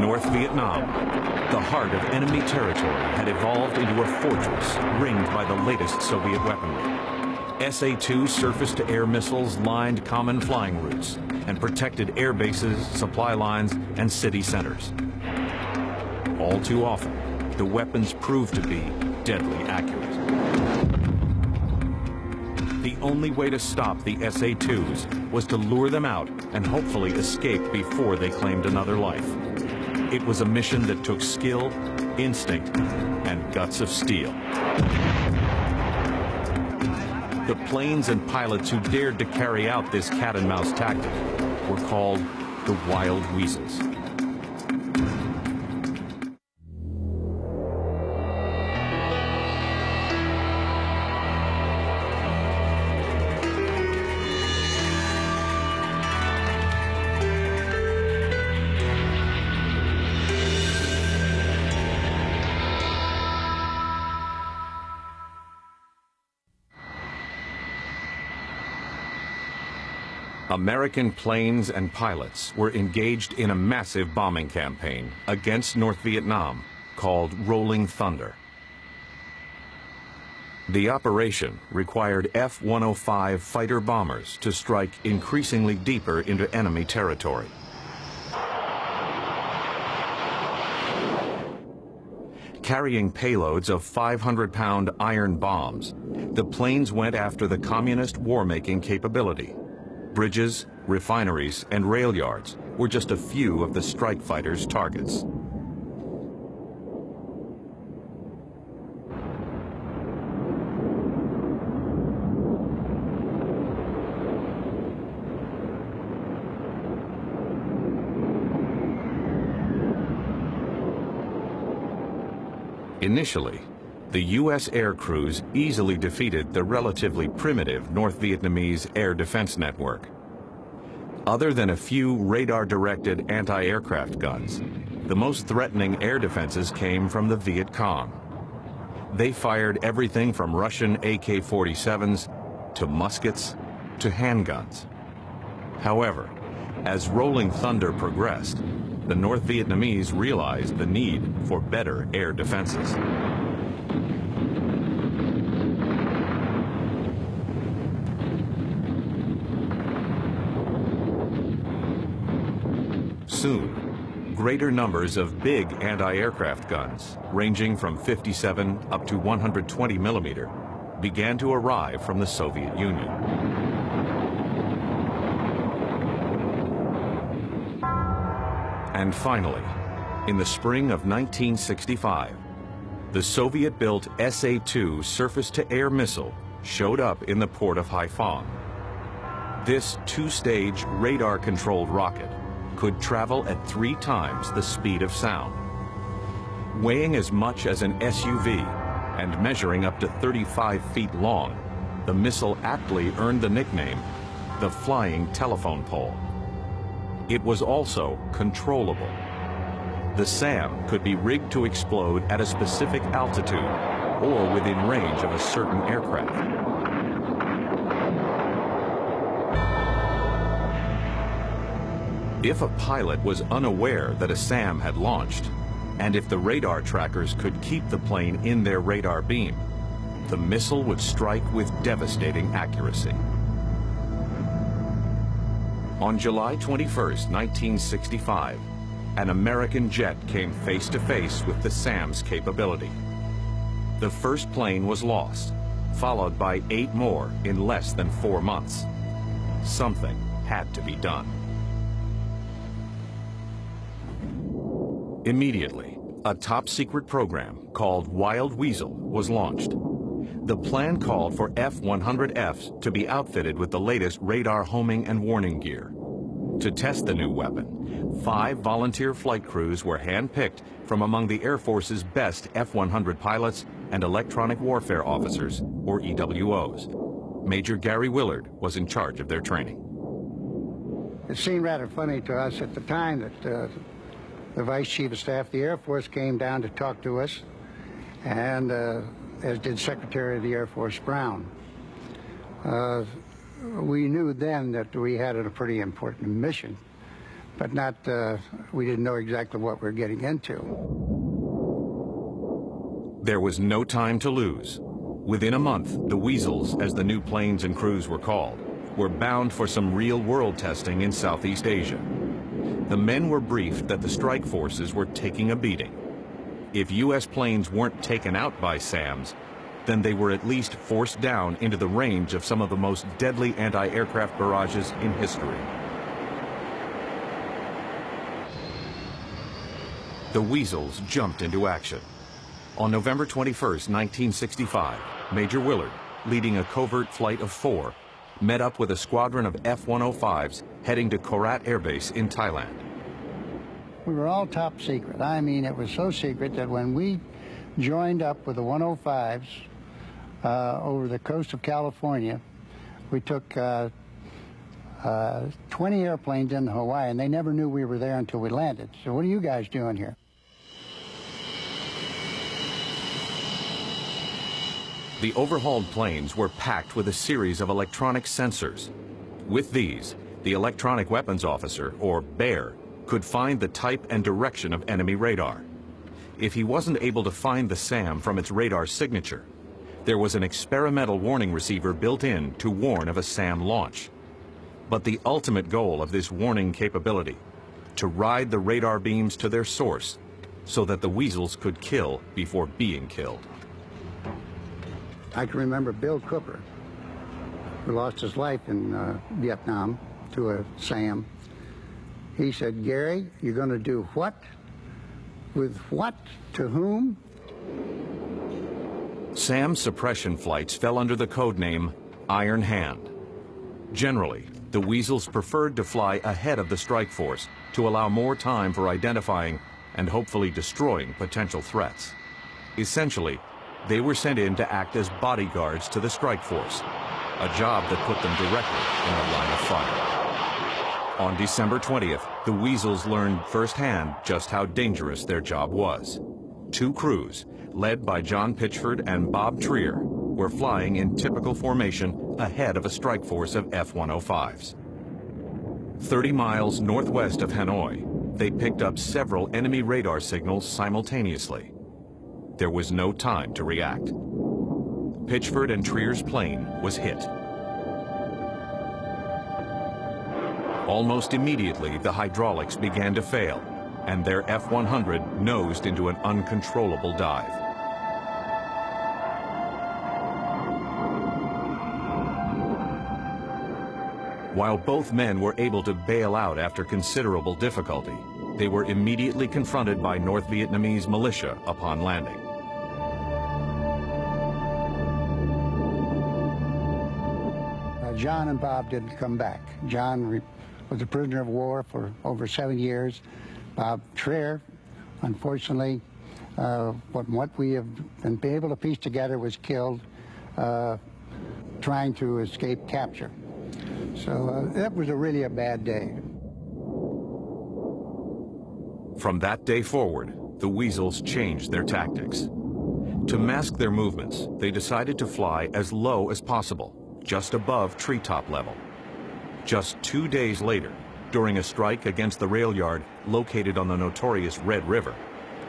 North Vietnam, the heart of enemy territory, had evolved into a fortress ringed by the latest Soviet weaponry. SA-2 surface-to-air missiles lined common flying routes and protected air bases, supply lines, and city centers. All too often, the weapons proved to be deadly accurate. The only way to stop the SA-2s was to lure them out and hopefully escape before they claimed another life. It was a mission that took skill, instinct, and guts of steel. The planes and pilots who dared to carry out this cat-and-mouse tactic were called the Wild Weasels. American planes and pilots were engaged in a massive bombing campaign against North Vietnam called Rolling Thunder. The operation required F-105 fighter bombers to strike increasingly deeper into enemy territory. Carrying payloads of 500-pound iron bombs, the planes went after the communist war-making capability. Bridges, refineries, and rail yards were just a few of the strike fighters' targets. Initially, the U.S. air crews easily defeated the relatively primitive North Vietnamese air defense network. Other than a few radar-directed anti-aircraft guns, the most threatening air defenses came from the Viet Cong. They fired everything from Russian AK-47s to muskets to handguns. However, as Rolling Thunder progressed, the North Vietnamese realized the need for better air defenses. Soon, greater numbers of big anti-aircraft guns, ranging from 57 up to 120 millimeter, began to arrive from the Soviet Union. And finally, in the spring of 1965, the Soviet-built SA-2 surface-to-air missile showed up in the port of Haiphong. This two-stage radar-controlled rocket could travel at 3 times the speed of sound. Weighing as much as an SUV and measuring up to 35 feet long, the missile aptly earned the nickname the Flying Telephone Pole. It was also controllable. The SAM could be rigged to explode at a specific altitude or within range of a certain aircraft. If a pilot was unaware that a SAM had launched, and if the radar trackers could keep the plane in their radar beam, the missile would strike with devastating accuracy. On July 21, 1965, an American jet came face-to-face with the SAM's capability. The first plane was lost, followed by 8 more in less than 4 months. Something had to be done. Immediately, a top-secret program called Wild Weasel was launched. The plan called for F-100Fs to be outfitted with the latest radar homing and warning gear. To test the new weapon, 5 volunteer flight crews were handpicked from among the Air Force's best F-100 pilots and electronic warfare officers, or EWOs. Major Gary Willard was in charge of their training. It seemed rather funny to us at the time that the Vice Chief of Staff of the Air Force came down to talk to us, and as did Secretary of the Air Force Brown. We knew then that we had a pretty important mission, but not, we didn't know exactly what we were getting into. There was no time to lose. Within a month, the Weasels, as the new planes and crews were called, were bound for some real-world testing in Southeast Asia. The men were briefed that the strike forces were taking a beating. If U.S. planes weren't taken out by SAMs, then they were at least forced down into the range of some of the most deadly anti-aircraft barrages in history. The Weasels jumped into action. On November 21st, 1965, Major Willard, leading a covert flight of 4, met up with a squadron of F-105s heading to Korat Air Base in Thailand. We were all top secret. I mean, it was so secret that when we joined up with the 105s over the coast of California, we took 20 airplanes into Hawaii, and they never knew we were there until we landed. So what are you guys doing here? The overhauled planes were packed with a series of electronic sensors. With these, the electronic weapons officer, or BEAR, could find the type and direction of enemy radar. If he wasn't able to find the SAM from its radar signature, there was an experimental warning receiver built in to warn of a SAM launch. But the ultimate goal of this warning capability, to ride the radar beams to their source so that the Weasels could kill before being killed. I can remember Bill Cooper, who lost his life in Vietnam to a SAM. He said, "Gary, you're going to do what? With what? To whom?" SAM suppression flights fell under the code name Iron Hand. Generally, the Weasels preferred to fly ahead of the strike force to allow more time for identifying and hopefully destroying potential threats. Essentially, they were sent in to act as bodyguards to the strike force, a job that put them directly in the line of fire. On December 20th, the Weasels learned firsthand just how dangerous their job was. 2 crews, led by John Pitchford and Bob Trier, were flying in typical formation ahead of a strike force of F-105s. 30 miles northwest of Hanoi, they picked up several enemy radar signals simultaneously. There was no time to react. Pitchford and Trier's plane was hit. Almost immediately, the hydraulics began to fail, and their F-100 nosed into an uncontrollable dive. While both men were able to bail out after considerable difficulty, they were immediately confronted by North Vietnamese militia upon landing. John and Bob didn't come back. John was a prisoner of war for over 7 years. Bob Trier, unfortunately, what we have been able to piece together, was killed trying to escape capture. So that was really a bad day. From that day forward, the Weasels changed their tactics. To mask their movements, they decided to fly as low as possible, just above treetop level. Just 2 days later, during a strike against the rail yard located on the notorious Red River,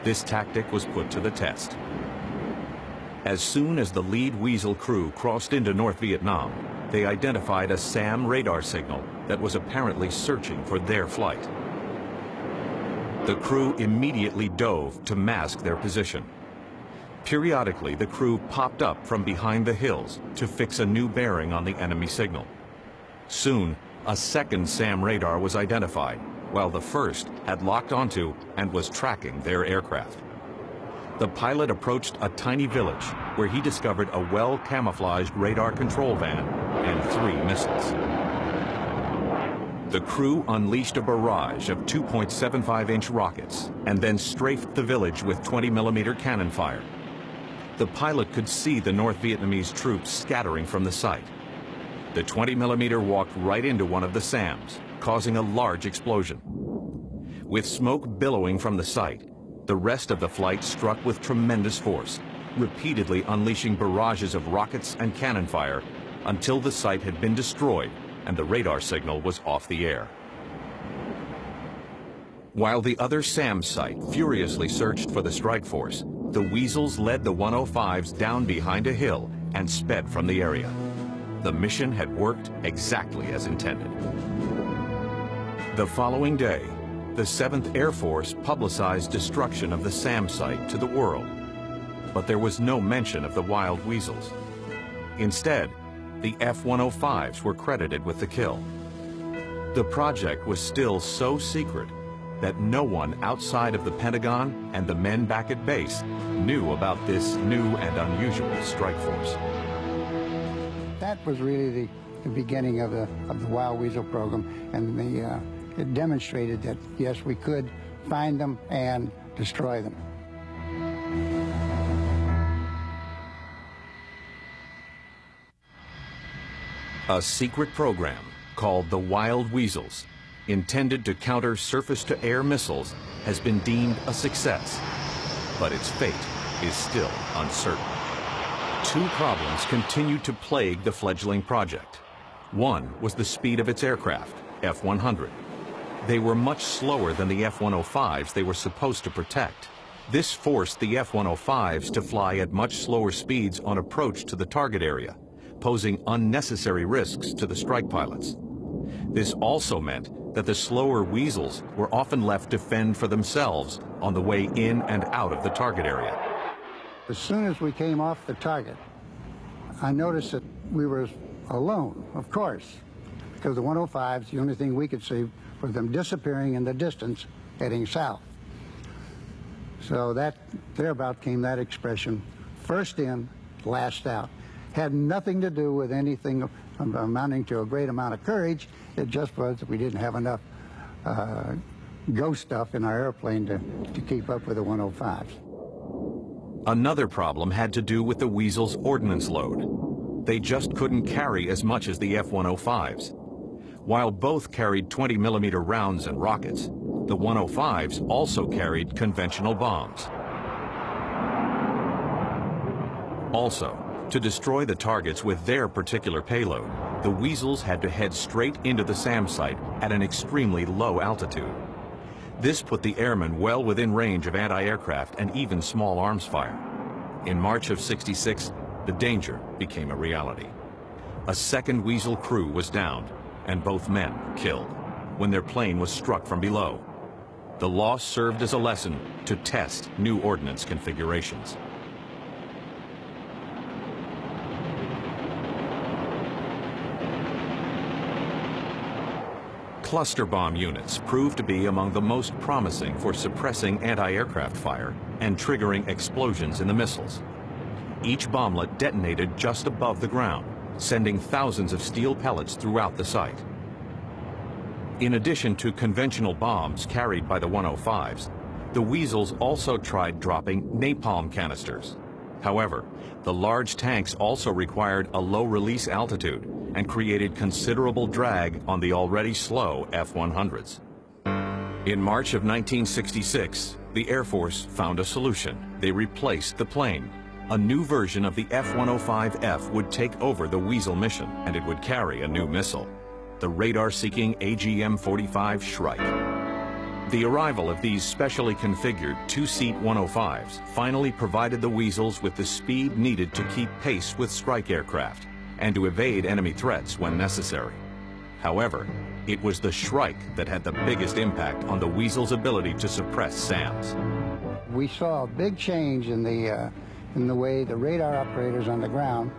this tactic was put to the test. As soon as the lead Weasel crew crossed into North Vietnam, they identified a SAM radar signal that was apparently searching for their flight. The crew immediately dove to mask their position. Periodically, the crew popped up from behind the hills to fix a new bearing on the enemy signal. Soon, a second SAM radar was identified, while the first had locked onto and was tracking their aircraft. The pilot approached a tiny village where he discovered a well-camouflaged radar control van and 3 missiles. The crew unleashed a barrage of 2.75-inch rockets and then strafed the village with 20mm cannon fire. The pilot could see the North Vietnamese troops scattering from the site. The 20mm walked right into one of the SAMs, causing a large explosion. With smoke billowing from the site, the rest of the flight struck with tremendous force, repeatedly unleashing barrages of rockets and cannon fire until the site had been destroyed and the radar signal was off the air. While the other SAM site furiously searched for the strike force, the Weasels led the 105s down behind a hill and sped from the area. The mission had worked exactly as intended. The following day, the 7th Air Force publicized destruction of the SAM site to the world, but there was no mention of the wild weasels. Instead, the F-105s were credited with the kill. The project was still so secret that no one outside of the Pentagon and the men back at base knew about this new and unusual strike force. That was really the beginning of the Wild Weasel program, and it demonstrated that, yes, we could find them and destroy them. A secret program called the Wild Weasels, intended to counter surface-to-air missiles, has been deemed a success, but its fate is still uncertain. Two problems continued to plague the fledgling project. One was the speed of its aircraft, F-100. They were much slower than the F-105s they were supposed to protect. This forced the F-105s to fly at much slower speeds on approach to the target area, posing unnecessary risks to the strike pilots. This also meant that the slower Weasels were often left to fend for themselves on the way in and out of the target area. As soon as we came off the target, I noticed that we were alone, of course, because the 105s, the only thing we could see was them disappearing in the distance, heading south. So that, thereabout came that expression, first in, last out. Had nothing to do with anything amounting to a great amount of courage. It just was that we didn't have enough ghost stuff in our airplane to keep up with the 105s. Another problem had to do with the Weasels' ordnance load. They just couldn't carry as much as the F-105s. While both carried 20-millimeter rounds and rockets, the 105s also carried conventional bombs. Also, to destroy the targets with their particular payload, the Weasels had to head straight into the SAM site at an extremely low altitude. This put the airmen well within range of anti-aircraft and even small arms fire. In March of '66, the danger became a reality. A second Weasel crew was downed, and both men killed, when their plane was struck from below. The loss served as a lesson to test new ordnance configurations. Cluster bomb units proved to be among the most promising for suppressing anti-aircraft fire and triggering explosions in the missiles. Each bomblet detonated just above the ground, sending thousands of steel pellets throughout the site. In addition to conventional bombs carried by the 105s, the Weasels also tried dropping napalm canisters. However, the large tanks also required a low release altitude and created considerable drag on the already slow F-100s. In March of 1966, the Air Force found a solution. They replaced the plane. A new version of the F-105F would take over the Weasel mission, and it would carry a new missile, the radar-seeking AGM-45 Shrike. The arrival of these specially configured two-seat 105s finally provided the Weasels with the speed needed to keep pace with strike aircraft and to evade enemy threats when necessary. However, it was the Shrike that had the biggest impact on the Weasels' ability to suppress SAMs. We saw a big change in the way the radar operators on the ground,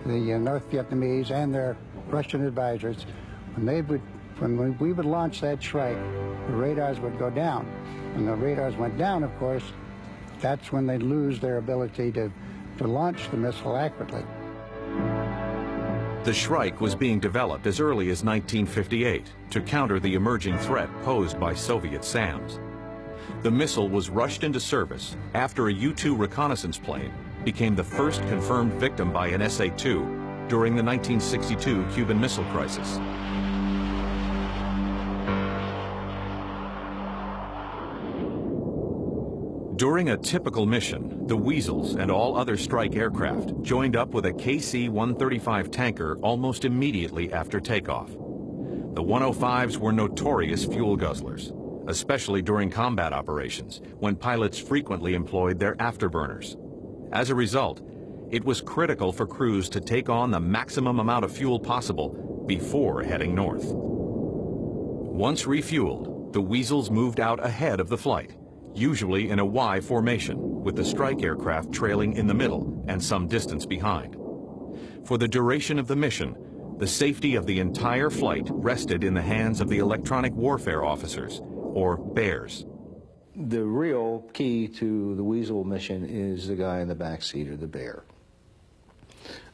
the North Vietnamese and their Russian advisors, when we would launch that Shrike, the radars would go down. When the radars went down, of course, that's when they'd lose their ability to launch the missile accurately. The Shrike was being developed as early as 1958 to counter the emerging threat posed by Soviet SAMs. The missile was rushed into service after a U-2 reconnaissance plane became the first confirmed victim by an SA-2 during the 1962 Cuban Missile Crisis. During a typical mission, the Weasels and all other strike aircraft joined up with a KC-135 tanker almost immediately after takeoff. The 105s were notorious fuel guzzlers. especially during combat operations, when pilots frequently employed their afterburners. As a result, it was critical for crews to take on the maximum amount of fuel possible before heading north. Once refueled, the Weasels moved out ahead of the flight, usually in a Y formation, with the strike aircraft trailing in the middle and some distance behind. For the duration of the mission, the safety of the entire flight rested in the hands of the electronic warfare officers, or bears. The real key to the Weasel mission is the guy in the back seat, or the bear.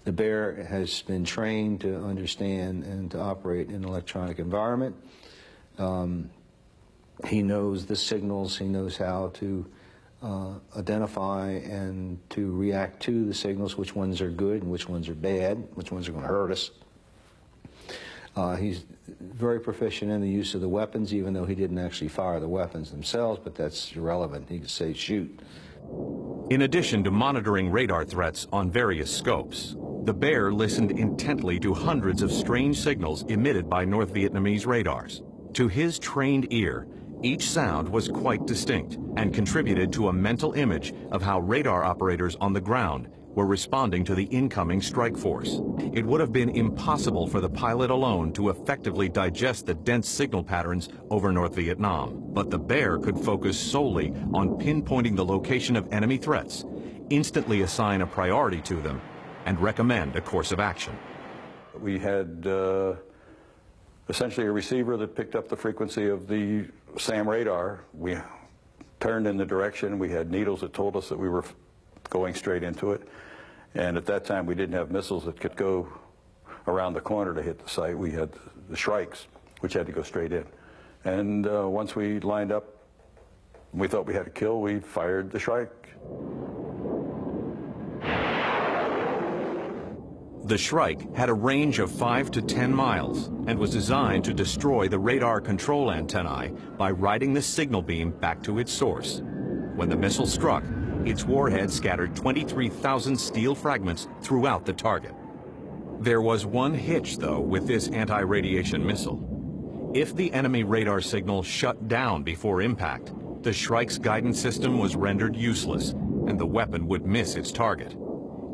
The bear has been trained to understand and to operate in an electronic environment. He knows the signals, he knows how to identify and to react to the signals, which ones are good and which ones are bad, which ones are going to hurt us. He's very proficient in the use of the weapons, even though he didn't actually fire the weapons themselves, but that's irrelevant. He could say shoot. In addition to monitoring radar threats on various scopes, the bear listened intently to hundreds of strange signals emitted by North Vietnamese radars. To his trained ear, each sound was quite distinct and contributed to a mental image of how radar operators on the ground were responding to the incoming strike force. It would have been impossible for the pilot alone to effectively digest the dense signal patterns over North Vietnam, but the bear could focus solely on pinpointing the location of enemy threats, instantly assign a priority to them, and recommend a course of action. We had essentially a receiver that picked up the frequency of the SAM radar. We turned in the direction. We had needles that told us that we were going straight into it. And at that time, we didn't have missiles that could go around the corner to hit the site. We had the Shrikes, which had to go straight in. And once we lined up, we thought we had a kill, we fired the Shrike. The Shrike had a range of 5 to 10 miles and was designed to destroy the radar control antennae by riding the signal beam back to its source. When the missile struck, its warhead scattered 23,000 steel fragments throughout the target. There was one hitch, though, with this anti-radiation missile. If the enemy radar signal shut down before impact, the Shrike's guidance system was rendered useless, and the weapon would miss its target.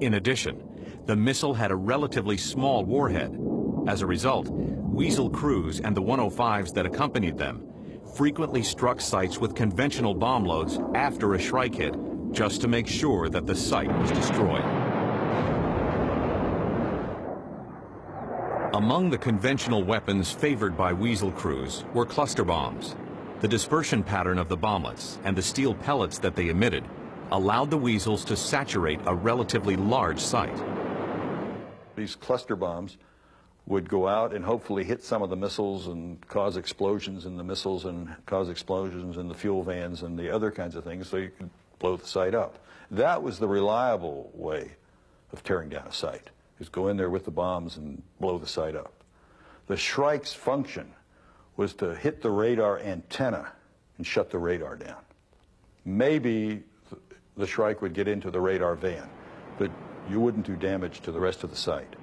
In addition, the missile had a relatively small warhead. As a result, Weasel crews and the 105s that accompanied them frequently struck sites with conventional bomb loads after a Shrike hit, just to make sure that the site was destroyed. Among the conventional weapons favored by Weasel crews were cluster bombs. The dispersion pattern of the bomblets and the steel pellets that they emitted allowed the Weasels to saturate a relatively large site. These cluster bombs would go out and hopefully hit some of the missiles and cause explosions in the missiles and cause explosions in the fuel vans and the other kinds of things, so you could blow the site up. That was the reliable way of tearing down a site, is go in there with the bombs and blow the site up. The Shrike's function was to hit the radar antenna and shut the radar down. Maybe the Shrike would get into the radar van, but you wouldn't do damage to the rest of the site.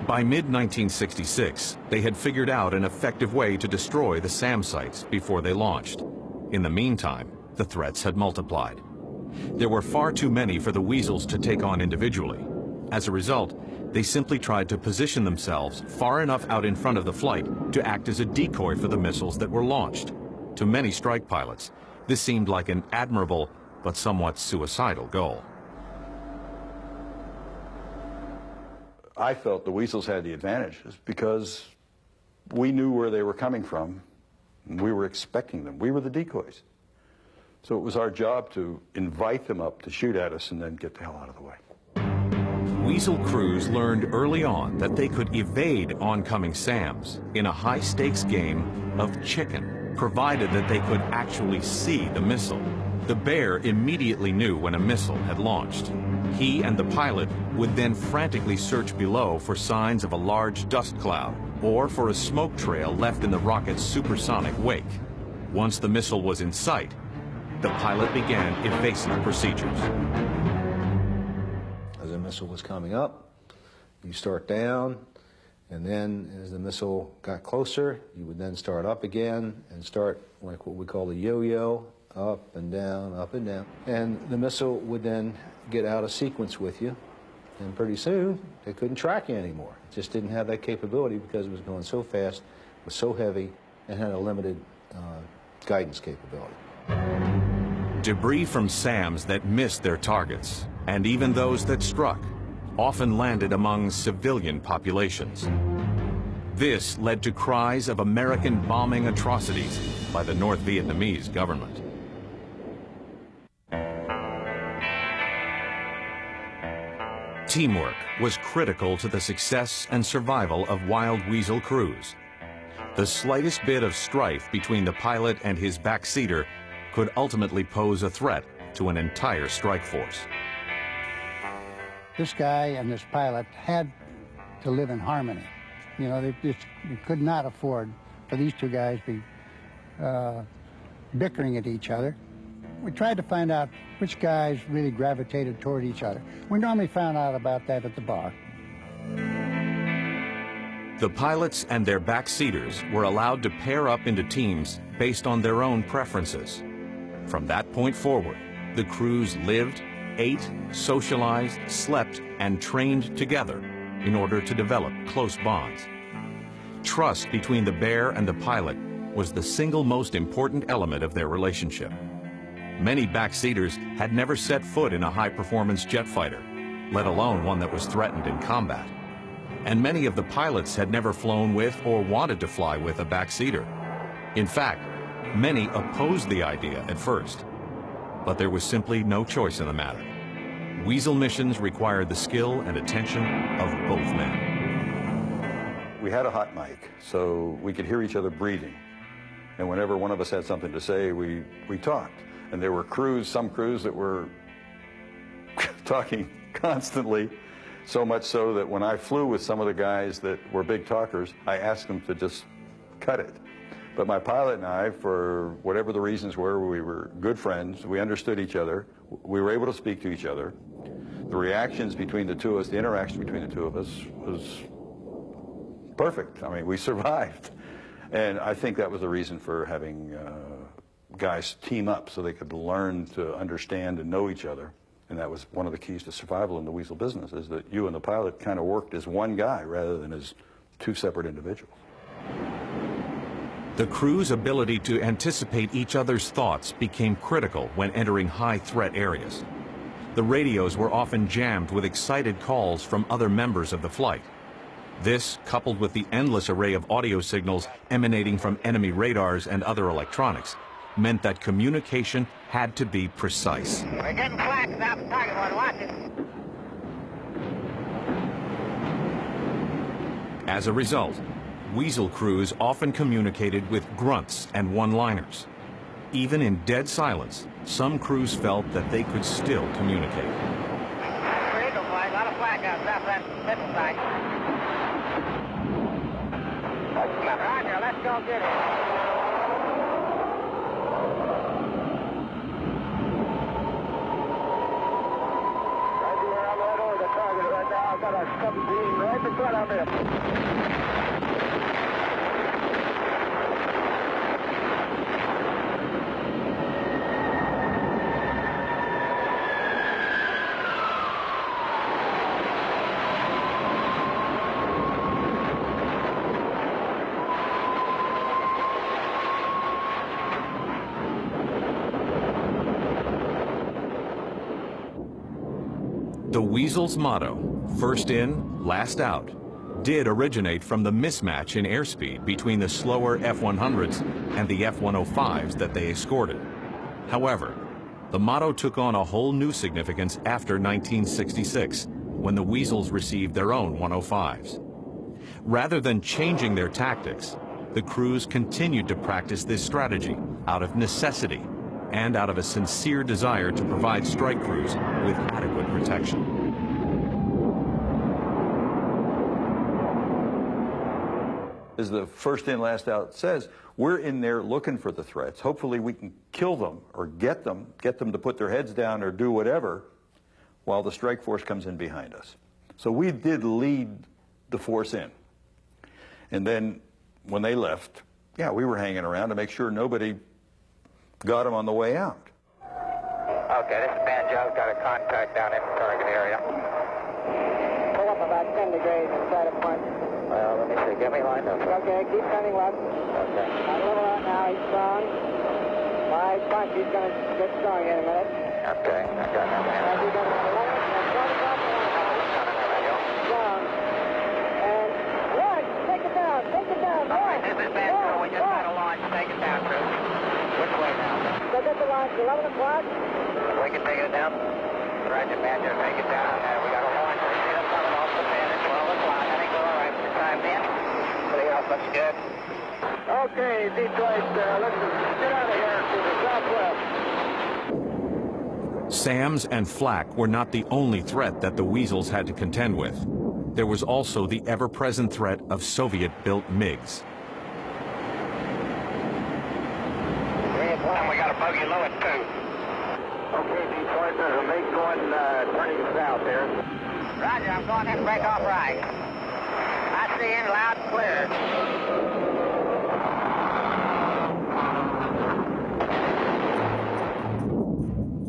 By mid-1966, they had figured out an effective way to destroy the SAM sites before they launched. In the meantime, the threats had multiplied. There were far too many for the Weasels to take on individually. As a result, they simply tried to position themselves far enough out in front of the flight to act as a decoy for the missiles that were launched. To many strike pilots, this seemed like an admirable but somewhat suicidal goal. I felt the Weasels had the advantage because we knew where they were coming from, and we were expecting them. We were the decoys. So it was our job to invite them up to shoot at us and then get the hell out of the way. Weasel crews learned early on that they could evade oncoming SAMs in a high-stakes game of chicken, provided that they could actually see the missile. The bear immediately knew when a missile had launched. He and the pilot would then frantically search below for signs of a large dust cloud or for a smoke trail left in the rocket's supersonic wake. Once the missile was in sight, the pilot began evasive procedures. missile was coming up. You start down, and then as the missile got closer, you would then start up again and start like what we call the yo-yo, up and down, up and down. And the missile would then get out of sequence with you, and pretty soon they couldn't track you anymore. It just didn't have that capability because it was going so fast, was so heavy, and had a limited guidance capability. Debris from SAMs that missed their targets, and even those that struck, often landed among civilian populations. This led to cries of American bombing atrocities by the North Vietnamese government. Teamwork was critical to the success and survival of Wild Weasel crews. The slightest bit of strife between the pilot and his backseater could ultimately pose a threat to an entire strike force. This guy and this pilot had to live in harmony. You know, they could not afford for these two guys to be bickering at each other. We tried to find out which guys really gravitated toward each other. We normally found out about that at the bar. The pilots and their backseaters were allowed to pair up into teams based on their own preferences. From that point forward, the crews lived, ate, socialized, slept, and trained together in order to develop close bonds. Trust between the bear and the pilot was the single most important element of their relationship. Many backseaters had never set foot in a high-performance jet fighter, let alone one that was threatened in combat. And many of the pilots had never flown with or wanted to fly with a backseater. In fact, many opposed the idea at first, but there was simply no choice in the matter. Weasel missions required the skill and attention of both men. We had a hot mic, so we could hear each other breathing. And whenever one of us had something to say, we talked. And there were crews, some crews that were talking constantly, so much so that when I flew with some of the guys that were big talkers, I asked them to just cut it. But my pilot and I, for whatever the reasons were, we were good friends. We understood each other. We were able to speak to each other. The reactions between the two of us, the interaction between the two of us was perfect. I mean, we survived. And I think that was the reason for having guys team up so they could learn to understand and know each other. And that was one of the keys to survival in the Weasel business, is that you and the pilot kind of worked as one guy rather than as two separate individuals. The crew's ability to anticipate each other's thoughts became critical when entering high-threat areas. The radios were often jammed with excited calls from other members of the flight. This, coupled with the endless array of audio signals emanating from enemy radars and other electronics, meant that communication had to be precise. We're getting flagged off the target one. Watch it. As a result, Weasel crews often communicated with grunts and one-liners. Even in dead silence, some crews felt that they could still communicate. Eagle flag, a lot of flag guys off that middle side. Roger, let's go get it. I've got a 17 right in front of him. The Weasel's motto, first in, last out, did originate from the mismatch in airspeed between the slower F-100s and the F-105s that they escorted. However, the motto took on a whole new significance after 1966, when the Weasels received their own 105s. Rather than changing their tactics, the crews continued to practice this strategy out of necessity and out of a sincere desire to provide strike crews with adequate protection. As the first in, last out says, we're in there looking for the threats. Hopefully we can kill them or get them to put their heads down or do whatever while the strike force comes in behind us. So we did lead the force in. And then when they left, yeah, we were hanging around to make sure nobody got them on the way out. Okay, this is Banjo. Got a contact down in the target area. Pull up about 10 degrees inside of point. Well, let me see. Get me lined up. Okay, keep turning left. Okay. A little out now. He's strong. My punch, he's going to get strong in a minute. Okay, I got him. As he goes to the left, and strong. And launch, take it down, take it down. Launch. This is Banjo. We just got a launch. Take it down, Bruce. Which way now? So get the launch, 11 o'clock. We can take it down. Roger, Banjo, take it down. We got a launch. We see the sun off the fan at 12 o'clock. I think we're all right for the time being. Everything else looks good. Okay, Detroit, listen, get out of here to the southwest. SAMs and flak were not the only threat that the Weasels had to contend with. There was also the ever-present threat of Soviet-built MiGs. And we got a bogey low at 2. Okay, Detroit, there's a MiG going, turning south here. Roger, I'm going in break off right. I see in loud and clear.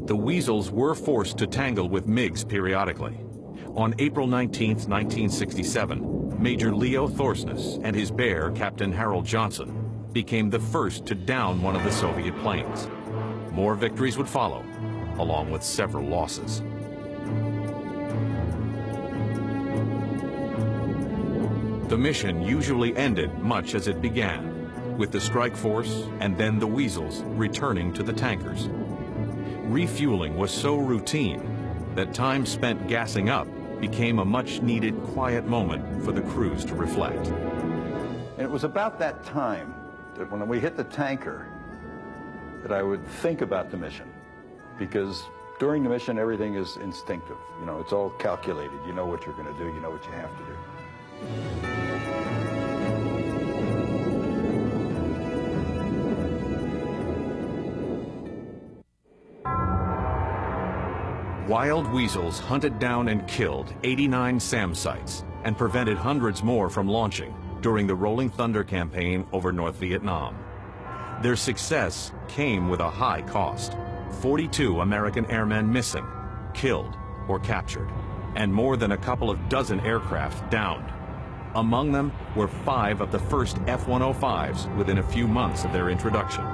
The Weasels were forced to tangle with MiGs periodically. On April 19, 1967, Major Leo Thorsness and his bear, Captain Harold Johnson, became the first to down one of the Soviet planes. More victories would follow, along with several losses. The mission usually ended much as it began, with the strike force and then the Weasels returning to the tankers. Refueling was so routine that time spent gassing up became a much-needed quiet moment for the crews to reflect. And it was about that time that when we hit the tanker that I would think about the mission, because during the mission everything is instinctive. You know, it's all calculated. You know what you're going to do. You know what you have to do. Wild Weasels hunted down and killed 89 SAM sites and prevented hundreds more from launching during the Rolling Thunder campaign over North Vietnam. Their success came with a high cost. 42 American airmen missing, killed, or captured, and more than a couple of dozen aircraft downed. Among them were 5 of the first F-105s within a few months of their introduction.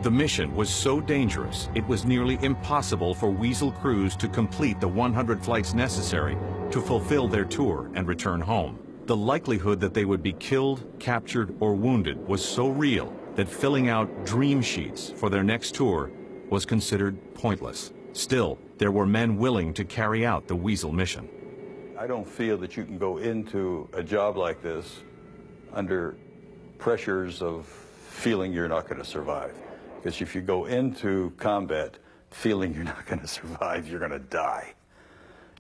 The mission was so dangerous, it was nearly impossible for Weasel crews to complete the 100 flights necessary to fulfill their tour and return home. The likelihood that they would be killed, captured, or wounded was so real that filling out dream sheets for their next tour was considered pointless. Still, there were men willing to carry out the Weasel mission. I don't feel that you can go into a job like this under pressures of feeling you're not going to survive. Because if you go into combat feeling you're not going to survive, you're going to die.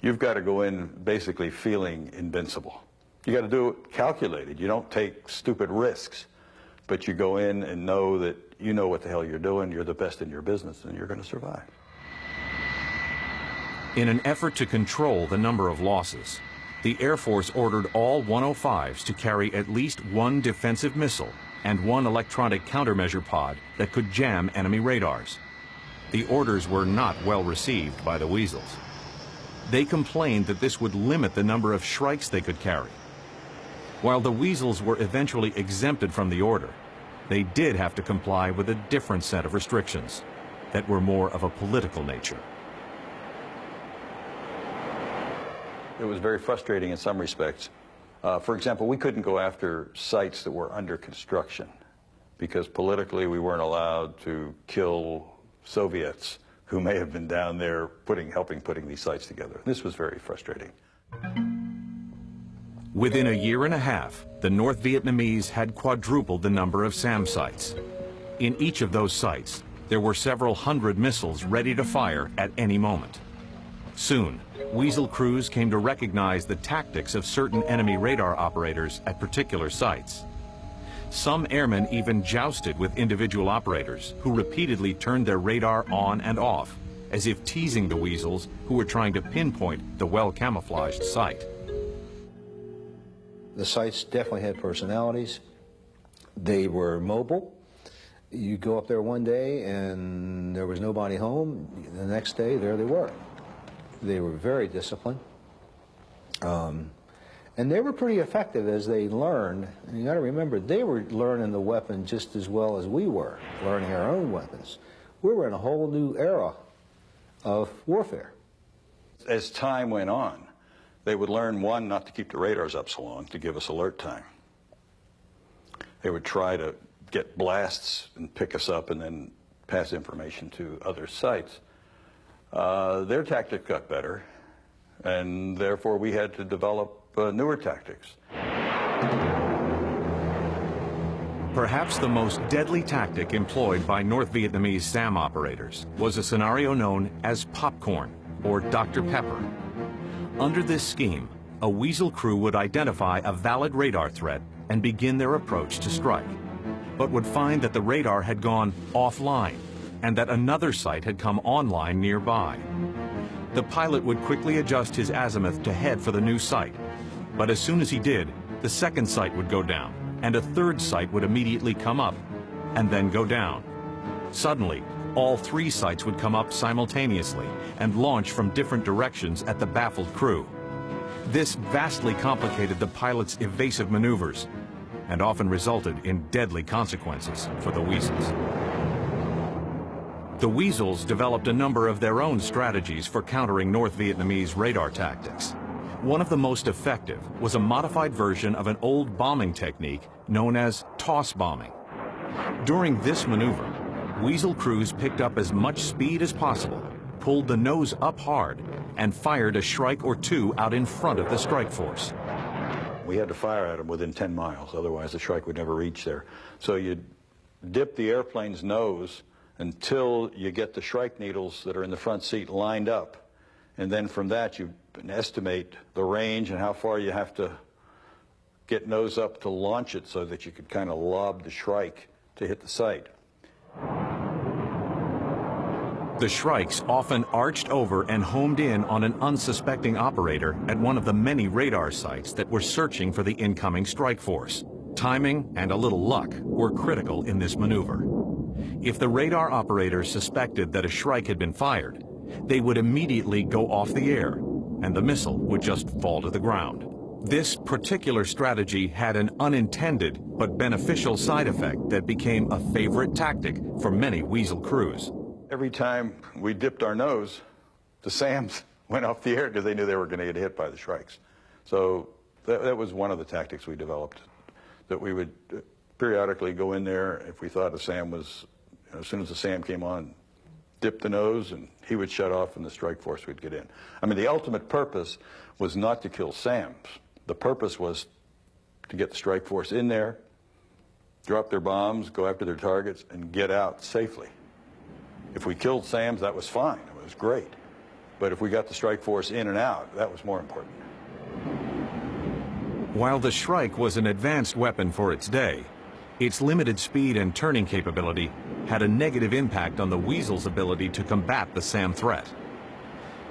You've got to go in basically feeling invincible. You got to do it calculated. You don't take stupid risks, but you go in and know that you know what the hell you're doing, you're the best in your business, and you're going to survive. In an effort to control the number of losses, the Air Force ordered all 105s to carry at least 1 defensive missile and 1 electronic countermeasure pod that could jam enemy radars. The orders were not well received by the Weasels. They complained that this would limit the number of Shrikes they could carry. While the Weasels were eventually exempted from the order, they did have to comply with a different set of restrictions that were more of a political nature. It was very frustrating in some respects. For example, we couldn't go after sites that were under construction because politically we weren't allowed to kill Soviets who may have been down there helping putting these sites together. This was very frustrating. Within a year and a half, the North Vietnamese had quadrupled the number of SAM sites. In each of those sites, there were several hundred missiles ready to fire at any moment. Soon, Weasel crews came to recognize the tactics of certain enemy radar operators at particular sites. Some airmen even jousted with individual operators who repeatedly turned their radar on and off, as if teasing the Weasels, who were trying to pinpoint the well-camouflaged site. The sites definitely had personalities. They were mobile. You go up there one day and there was nobody home. The next day, there they were. They were very disciplined. And they were pretty effective as they learned. And you got to remember, they were learning the weapon just as well as we were, learning our own weapons. We were in a whole new era of warfare. As time went on, they would learn, one, not to keep the radars up so long to give us alert time. They would try to get blasts and pick us up and then pass information to other sites. Their tactic got better, and therefore we had to develop newer tactics. Perhaps the most deadly tactic employed by North Vietnamese SAM operators was a scenario known as popcorn, or Dr. Pepper. Under this scheme, a Weasel crew would identify a valid radar threat and begin their approach to strike, but would find that the radar had gone offline and that another site had come online nearby. The pilot would quickly adjust his azimuth to head for the new site, but as soon as he did, the second site would go down, and a third site would immediately come up, and then go down. Suddenly, all three sites would come up simultaneously and launch from different directions at the baffled crew. This vastly complicated the pilot's evasive maneuvers and often resulted in deadly consequences for the Weasels. The Weasels developed a number of their own strategies for countering North Vietnamese radar tactics. One of the most effective was a modified version of an old bombing technique known as toss bombing. During this maneuver, Weasel crews picked up as much speed as possible, pulled the nose up hard, and fired a Shrike or two out in front of the strike force. We had to fire at them within 10 miles, otherwise the Shrike would never reach there. So you'd dip the airplane's nose until you get the Shrike needles that are in the front seat lined up, and then from that you estimate the range and how far you have to get nose up to launch it so that you could kind of lob the Shrike to hit the site. The Shrikes often arched over and homed in on an unsuspecting operator at one of the many radar sites that were searching for the incoming strike force. Timing and a little luck were critical in this maneuver. If the radar operator suspected that a Shrike had been fired, they would immediately go off the air, and the missile would just fall to the ground. This particular strategy had an unintended but beneficial side effect that became a favorite tactic for many Weasel crews. Every time we dipped our nose, the SAMs went off the air because they knew they were going to get hit by the Shrikes. So that was one of the tactics we developed, that we would periodically go in there if we thought a SAM was, as soon as the SAM came on, dip the nose and he would shut off and the strike force would get in. I mean, the ultimate purpose was not to kill SAMs. The purpose was to get the strike force in there, drop their bombs, go after their targets, and get out safely. If we killed SAMs, that was fine. It was great. But if we got the strike force in and out, that was more important. While the Shrike was an advanced weapon for its day, its limited speed and turning capability had a negative impact on the Weasel's ability to combat the SAM threat.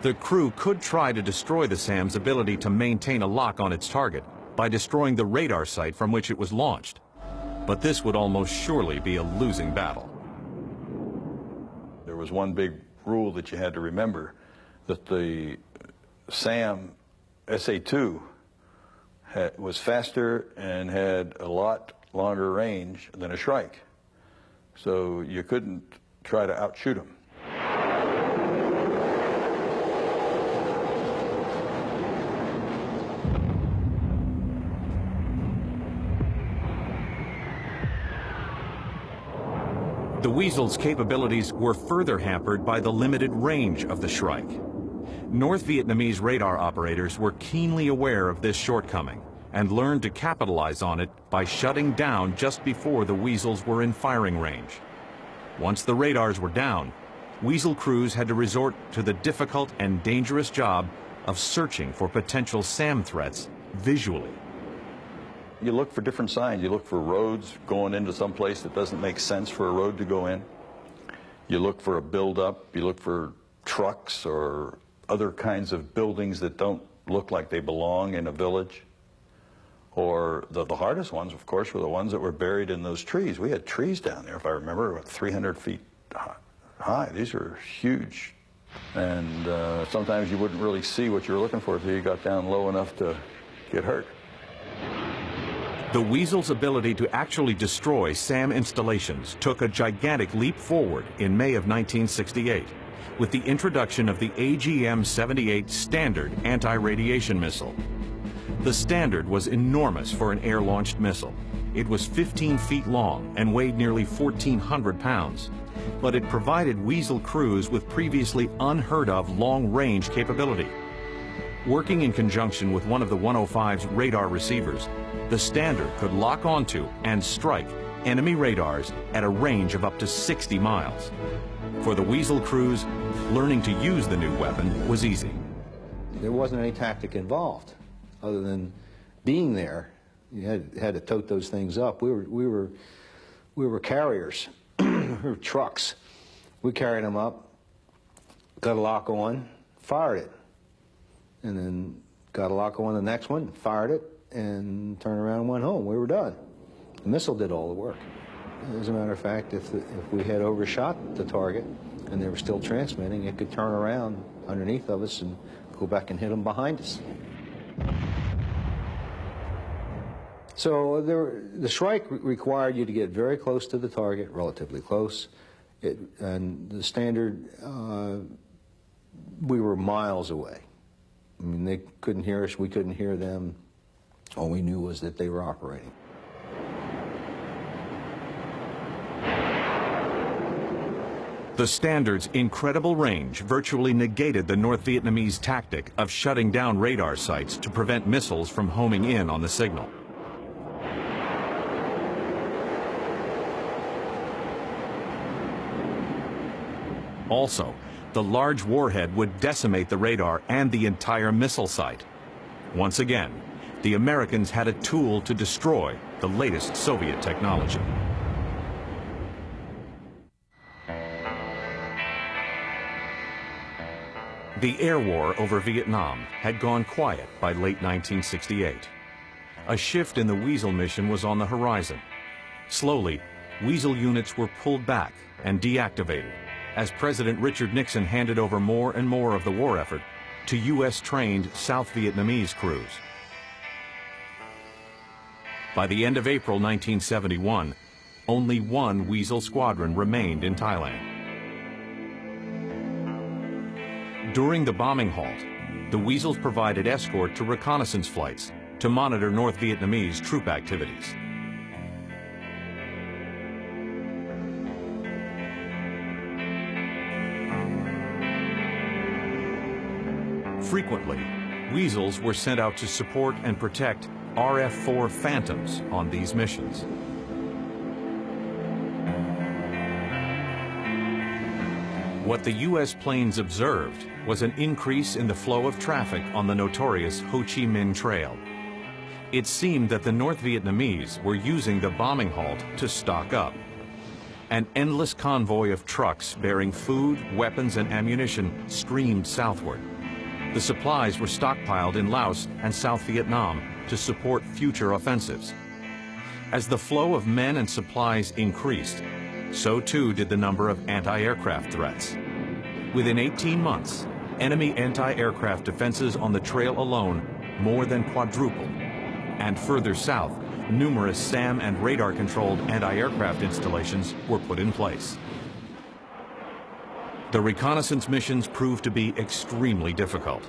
The crew could try to destroy the SAM's ability to maintain a lock on its target by destroying the radar site from which it was launched. But this would almost surely be a losing battle. There was one big rule that you had to remember, that the SAM SA-2 was faster and had a lot longer range than a Shrike. So you couldn't try to outshoot them. The Weasel's capabilities were further hampered by the limited range of the Shrike. North Vietnamese radar operators were keenly aware of this shortcoming and learned to capitalize on it by shutting down just before the Weasels were in firing range. Once the radars were down, Weasel crews had to resort to the difficult and dangerous job of searching for potential SAM threats visually. You look for different signs. You look for roads going into some place that doesn't make sense for a road to go in. You look for a buildup. You look for trucks or other kinds of buildings that don't look like they belong in a village. Or the hardest ones, of course, were the ones that were buried in those trees. We had trees down there, if I remember, about 300 feet high. These are huge. And sometimes you wouldn't really see what you were looking for until you got down low enough to get hurt. The Weasels' ability to actually destroy SAM installations took a gigantic leap forward in May of 1968 with the introduction of the AGM-78 Standard anti-radiation missile. The Standard was enormous for an air-launched missile. It was 15 feet long and weighed nearly 1,400 pounds. But it provided Weasel crews with previously unheard-of long-range capability. Working in conjunction with one of the 105's radar receivers, the Standard could lock onto and strike enemy radars at a range of up to 60 miles. For the Weasel crews, learning to use the new weapon was easy. There wasn't any tactic involved other than being there. You had to tote those things up. We were carriers. We were trucks. We carried them up, got a lock on, fired it, and then got a lock on the next one, fired it, and turned around and went home. We were done. The missile did all the work. As a matter of fact, if we had overshot the target and they were still transmitting, it could turn around underneath of us and go back and hit them behind us. So the strike required you to get very close to the target, relatively close. And the Standard, we were miles away. I mean, they couldn't hear us, we couldn't hear them. All we knew was that they were operating. The Standard's incredible range virtually negated the North Vietnamese tactic of shutting down radar sites to prevent missiles from homing in on the signal. Also, the large warhead would decimate the radar and the entire missile site. Once again, the Americans had a tool to destroy the latest Soviet technology. The air war over Vietnam had gone quiet by late 1968. A shift in the Weasel mission was on the horizon. Slowly, Weasel units were pulled back and deactivated as President Richard Nixon handed over more and more of the war effort to U.S.-trained South Vietnamese crews. By the end of April 1971, only one Weasel squadron remained in Thailand. During the bombing halt, the Weasels provided escort to reconnaissance flights to monitor North Vietnamese troop activities. Frequently, Weasels were sent out to support and protect RF-4 Phantoms on these missions. What the U.S. planes observed was an increase in the flow of traffic on the notorious Ho Chi Minh Trail. It seemed that the North Vietnamese were using the bombing halt to stock up. An endless convoy of trucks bearing food, weapons, and ammunition streamed southward. The supplies were stockpiled in Laos and South Vietnam to support future offensives. As the flow of men and supplies increased, so too did the number of anti-aircraft threats. Within 18 months, enemy anti-aircraft defenses on the trail alone more than quadrupled. And further south, numerous SAM and radar-controlled anti-aircraft installations were put in place. The reconnaissance missions proved to be extremely difficult.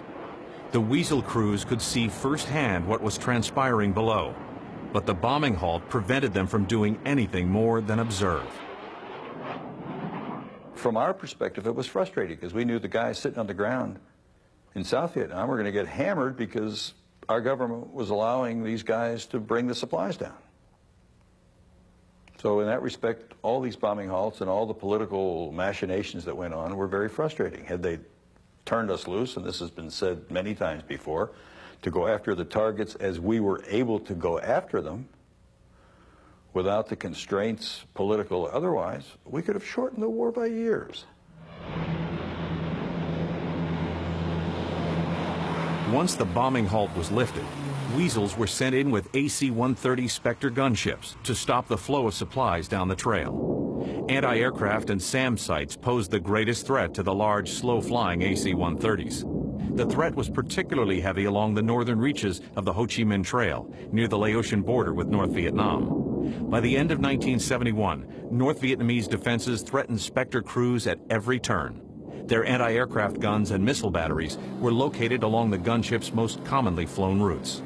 The Weasel crews could see firsthand what was transpiring below, but the bombing halt prevented them from doing anything more than observe. From our perspective, it was frustrating because we knew the guys sitting on the ground in South Vietnam were going to get hammered because our government was allowing these guys to bring the supplies down. So in that respect, all these bombing halts and all the political machinations that went on were very frustrating. Had they turned us loose, and this has been said many times before, to go after the targets as we were able to go after them, without the constraints, political or otherwise, we could have shortened the war by years. Once the bombing halt was lifted, Weasels were sent in with AC-130 Spectre gunships to stop the flow of supplies down the trail. Anti-aircraft and SAM sites posed the greatest threat to the large, slow-flying AC-130s. The threat was particularly heavy along the northern reaches of the Ho Chi Minh Trail, near the Laotian border with North Vietnam. By the end of 1971, North Vietnamese defenses threatened Spectre crews at every turn. Their anti-aircraft guns and missile batteries were located along the gunship's most commonly flown routes.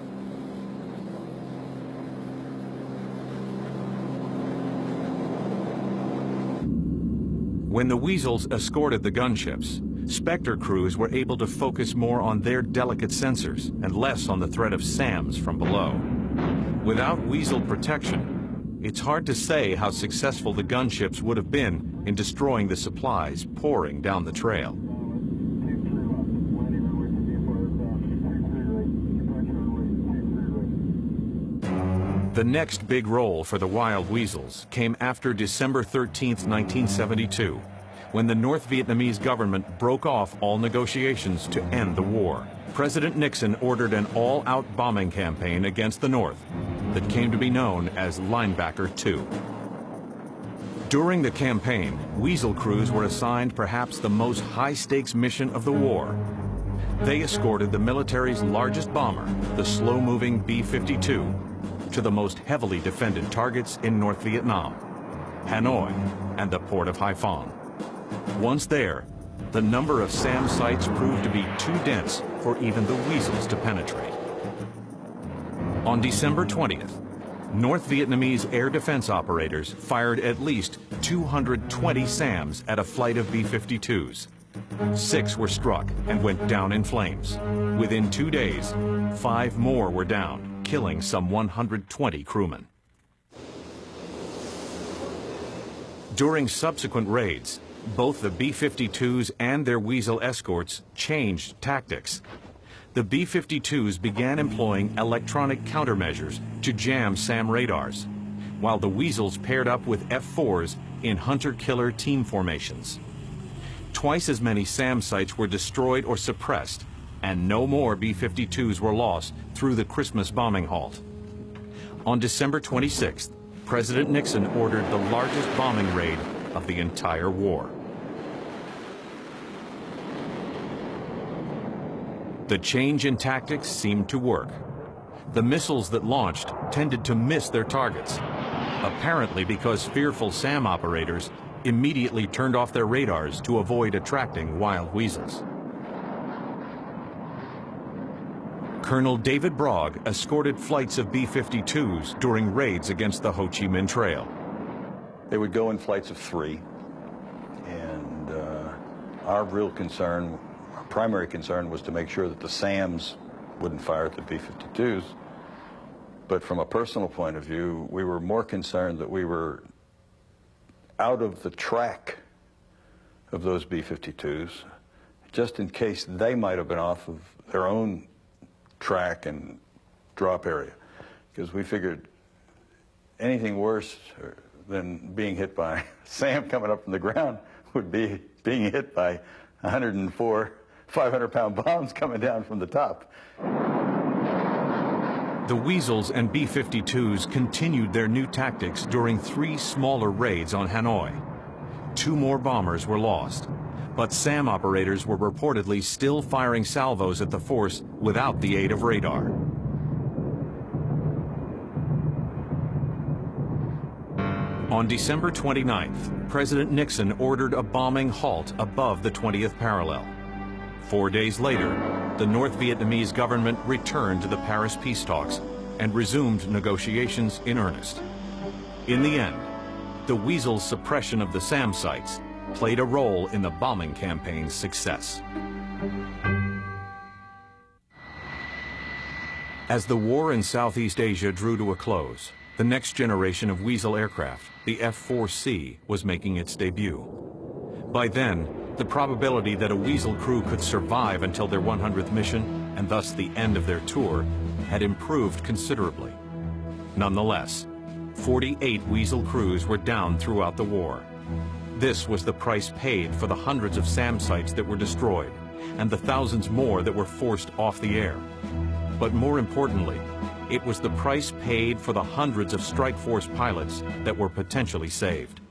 When the Weasels escorted the gunships, Spectre crews were able to focus more on their delicate sensors and less on the threat of SAMs from below. Without Weasel protection, it's hard to say how successful the gunships would have been in destroying the supplies pouring down the trail. The next big role for the Wild Weasels came after December 13, 1972, when the North Vietnamese government broke off all negotiations to end the war. President Nixon ordered an all-out bombing campaign against the North that came to be known as Linebacker 2. During the campaign, Weasel crews were assigned perhaps the most high-stakes mission of the war. They escorted the military's largest bomber, the slow-moving B-52, to the most heavily defended targets in North Vietnam, Hanoi and the port of Haiphong. Once there, the number of SAM sites proved to be too dense for even the Weasels to penetrate. On December 20th, North Vietnamese air defense operators fired at least 220 SAMs at a flight of B-52s. 6 were struck and went down in flames. Within 2 days, 5 more were down, killing some 120 crewmen. During subsequent raids, both the B-52s and their Weasel escorts changed tactics. The B-52s began employing electronic countermeasures to jam SAM radars, while the Weasels paired up with F-4s in hunter-killer team formations. Twice as many SAM sites were destroyed or suppressed, and no more B-52s were lost through the Christmas bombing halt. On December 26th, President Nixon ordered the largest bombing raid of the entire war. The change in tactics seemed to work. The missiles that launched tended to miss their targets, apparently because fearful SAM operators immediately turned off their radars to avoid attracting wild weasels. Colonel David Bragg escorted flights of B-52s during raids against the Ho Chi Minh Trail. They would go in flights of 3, and our real concern, our primary concern, was to make sure that the SAMs wouldn't fire at the B-52s. But from a personal point of view, we were more concerned that we were out of the track of those B-52s, just in case they might have been off of their own track and drop area, because we figured anything worse than being hit by SAM coming up from the ground would be being hit by 104 500-pound bombs coming down from the top. The Weasels and B-52s continued their new tactics during 3 smaller raids on Hanoi. 2 more bombers were lost, but SAM operators were reportedly still firing salvos at the force without the aid of radar. On December 29th, President Nixon ordered a bombing halt above the 20th parallel. 4 days later, the North Vietnamese government returned to the Paris peace talks and resumed negotiations in earnest. In the end, the Weasels' suppression of the SAM sites played a role in the bombing campaign's success. As the war in Southeast Asia drew to a close, the next generation of Weasel aircraft, the F-4C, was making its debut. By then, the probability that a Weasel crew could survive until their 100th mission, and thus the end of their tour, had improved considerably. Nonetheless, 48 Weasel crews were down throughout the war. This was the price paid for the hundreds of SAM sites that were destroyed and the thousands more that were forced off the air. But more importantly, it was the price paid for the hundreds of strike force pilots that were potentially saved.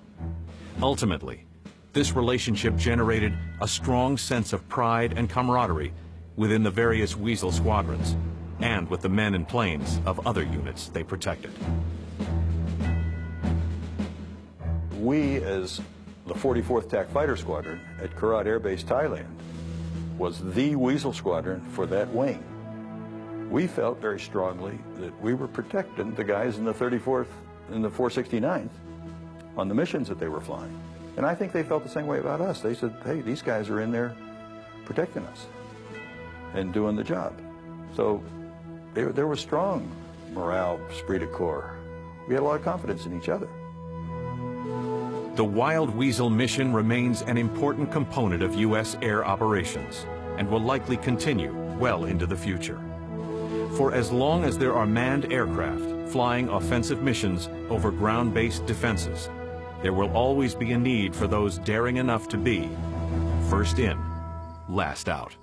Ultimately, this relationship generated a strong sense of pride and camaraderie within the various Weasel squadrons and with the men and planes of other units they protected. We, as the 44th TAC Fighter Squadron at Korat Air Base, Thailand, was the Weasel squadron for that wing. We felt very strongly that we were protecting the guys in the 34th and the 469th on the missions that they were flying. And I think they felt the same way about us. They said, hey, these guys are in there protecting us and doing the job. So there was strong morale, esprit de corps. We had a lot of confidence in each other. The Wild Weasel mission remains an important component of U.S. air operations and will likely continue well into the future. For as long as there are manned aircraft flying offensive missions over ground-based defenses, there will always be a need for those daring enough to be first in, last out.